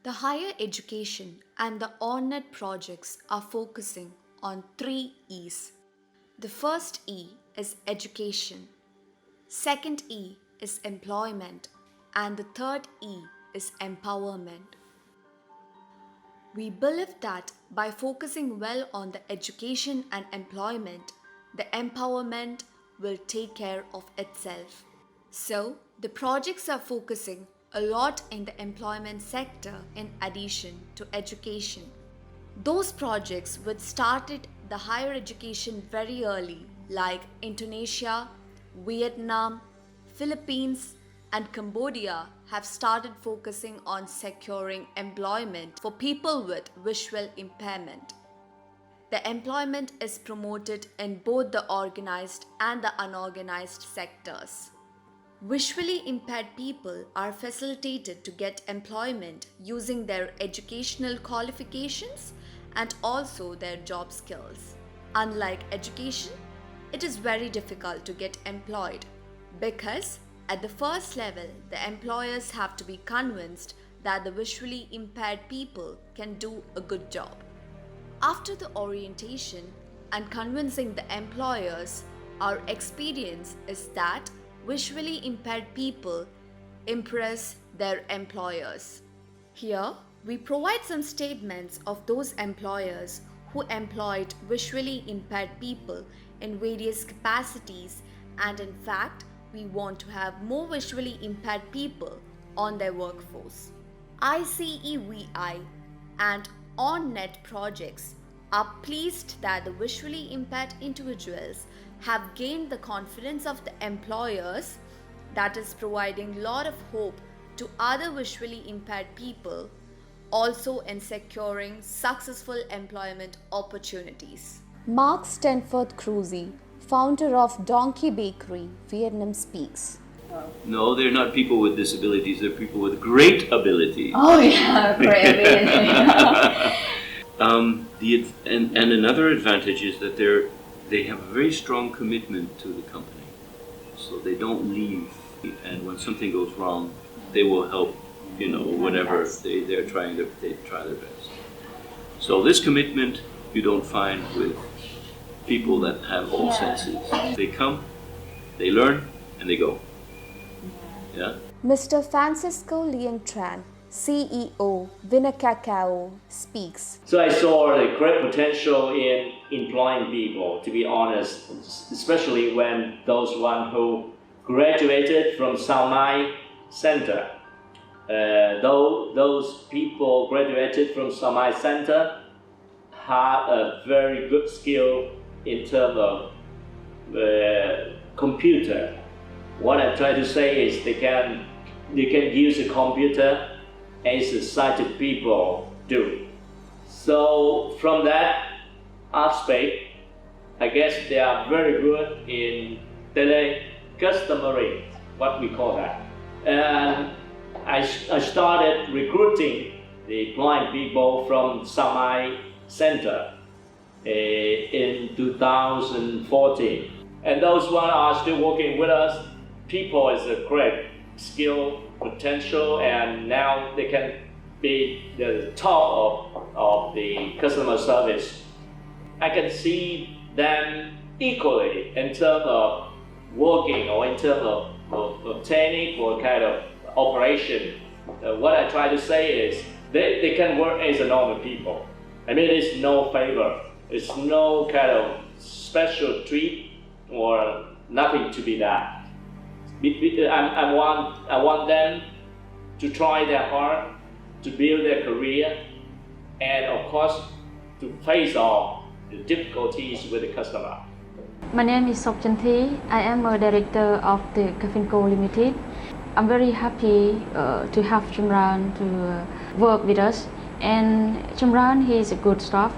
The higher education and the ONNET projects are focusing on three E's. The first E is education, second E is employment, and the third E is empowerment. We believe that by focusing well on the education and employment, the empowerment will take care of itself. So, the projects are focusing a lot in the employment sector in addition to education. Those projects which started the higher education very early, like Indonesia, Vietnam, Philippines, and Cambodia, have started focusing on securing employment for people with visual impairment. The employment is promoted in both the organized and the unorganized sectors. Visually impaired people are facilitated to get employment using their educational qualifications and also their job skills. Unlike education, it is very difficult to get employed because at the first level, the employers have to be convinced that the visually impaired people can do a good job. After the orientation and convincing the employers, our experience is that visually impaired people impress their employers. Here, we provide some statements of those employers who employed visually impaired people in various capacities, and in fact, we want to have more visually impaired people on their workforce. ICEVI and ONNET projects are pleased that the visually impaired individuals have gained the confidence of the employers, that is providing a lot of hope to other visually impaired people, also in securing successful employment opportunities. Mark Stanford Cruzy, founder of Donkey Bakery, Vietnam speaks. No, they're not people with disabilities, they're people with great ability. Oh yeah, great ability. And another advantage is that they have a very strong commitment to the company. So they don't leave, and when something goes wrong, they will help, whatever they try their best. So this commitment you don't find with people that have all senses. They come, they learn, and they go. Yeah? Mr. Francisco Liang Tran, CEO, Vinacacao, speaks. So I saw a great potential in employing people, to be honest, especially when those one who graduated from Sao Mai Center. Those people graduated from Sao Mai Center have a very good skill in terms of computer. What I'm trying to say is they can use a computer as the sighted people do. So from that aspect, I guess they are very good in tele-customering, what we call that. And I started recruiting the blind people from Sao Mai Center in 2014. And those one are still working with us. People is a great skill, potential, and now they can be the top of the customer service. I can see them equally in terms of working or in terms of technique or kind of operation. What I try to say is they can work as a normal people. I mean, it's no favor. It's no kind of special treat or nothing to be that. I want them to try their hard to build their career, and of course to face all the difficulties with the customer. My name is Sok Chanthi. I am a director of the Cafinco Limited. I'm very happy to have Chumran to work with us, and Chumran, he is a good staff.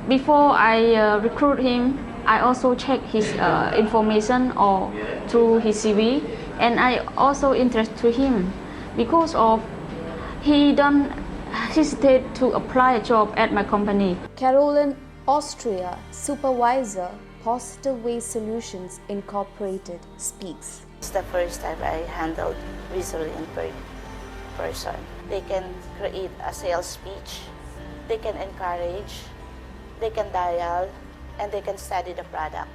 Before I recruit him, I also check his information or through his CV, and I also interested to him because of he don't hesitate to apply a job at my company. Caroline Austria, supervisor, Positive Waste Solutions Incorporated, speaks. It's the first time I handled visually impaired person. They can create a sales speech, they can encourage, they can dial, and they can study the product.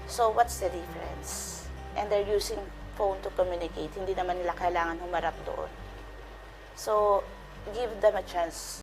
So what's the difference? And they're using phone to communicate. Hindi naman nila kailangan humarap doon. So give them a chance.